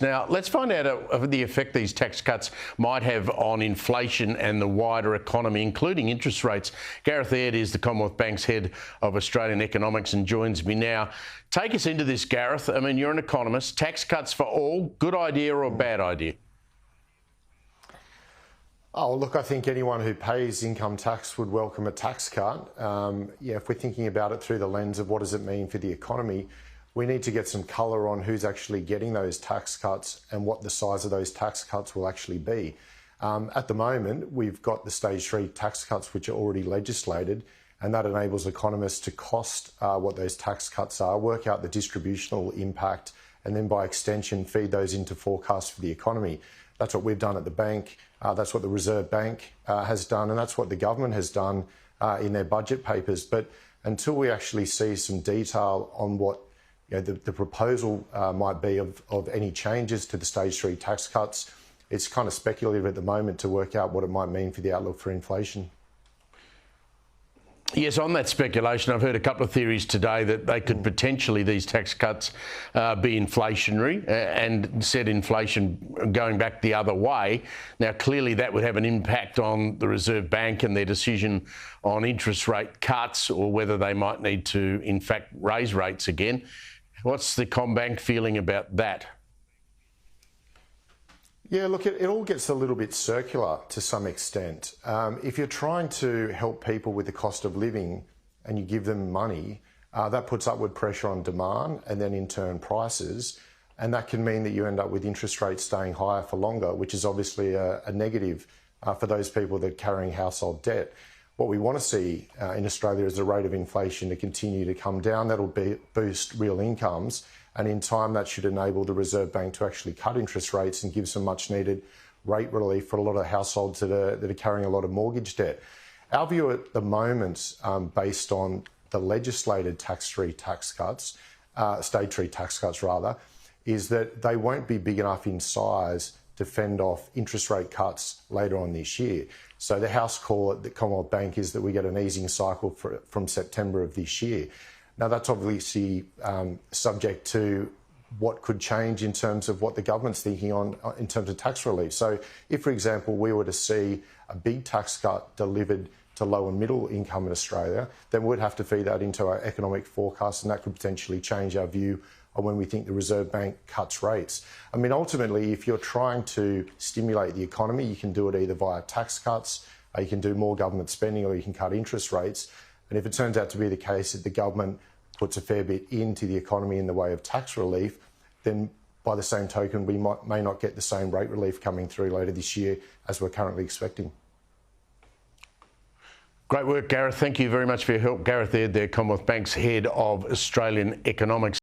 Now, let's find out of the effect these tax cuts might have on inflation and the wider economy, including interest rates. Gareth Aird is the Commonwealth Bank's head of Australian economics and joins me now. Take us into this, Gareth. I mean, you're an economist. Tax cuts for all, good idea or bad idea? Oh, look, I think anyone who pays income tax would welcome a tax cut. If we're thinking about it through the lens of what does it mean for the economy, we need to get some colour on who's actually getting those tax cuts and what the size of those tax cuts will actually be. At the moment, we've got the stage 3 tax cuts which are already legislated, and that enables economists to cost what those tax cuts are, work out the distributional impact, and then by extension feed those into forecasts for the economy. That's what we've done at the bank, that's what the Reserve Bank has done, and that's what the government has done in their budget papers. But until we actually see some detail on what the proposal might be of any changes to the stage 3 tax cuts, it's kind of speculative at the moment to work out what it might mean for the outlook for inflation. Yes, on that speculation, I've heard a couple of theories today that they could potentially, these tax cuts, be inflationary and set inflation going back the other way. Now, clearly that would have an impact on the Reserve Bank and their decision on interest rate cuts, or whether they might need to, in fact, raise rates again. What's the CommBank feeling about that? Yeah, look, it all gets a little bit circular to some extent. If you're trying to help people with the cost of living and you give them money, that puts upward pressure on demand and then in turn prices. And that can mean that you end up with interest rates staying higher for longer, which is obviously a negative for those people that are carrying household debt. What we want to see in Australia is the rate of inflation to continue to come down. That'll boost real incomes, and in time that should enable the Reserve Bank to actually cut interest rates and give some much needed rate relief for a lot of households that are carrying a lot of mortgage debt. Our view at the moment, based on the legislated stage 3 tax cuts rather, is that they won't be big enough in size to fend off interest rate cuts later on this year. So the house call at the Commonwealth Bank is that we get an easing cycle from September of this year. Now, that's obviously subject to what could change in terms of what the government's thinking on in terms of tax relief. So if, for example, we were to see a big tax cut delivered to low and middle income in Australia, then we'd have to feed that into our economic forecast, and that could potentially change our view on when we think the Reserve Bank cuts rates. I mean, ultimately, if you're trying to stimulate the economy, you can do it either via tax cuts, you can do more government spending, or you can cut interest rates. And if it turns out to be the case that the government puts a fair bit into the economy in the way of tax relief, then by the same token, we may not get the same rate relief coming through later this year as we're currently expecting. Great work, Gareth. Thank you very much for your help. Gareth Aird, there, Commonwealth Bank's head of Australian economics.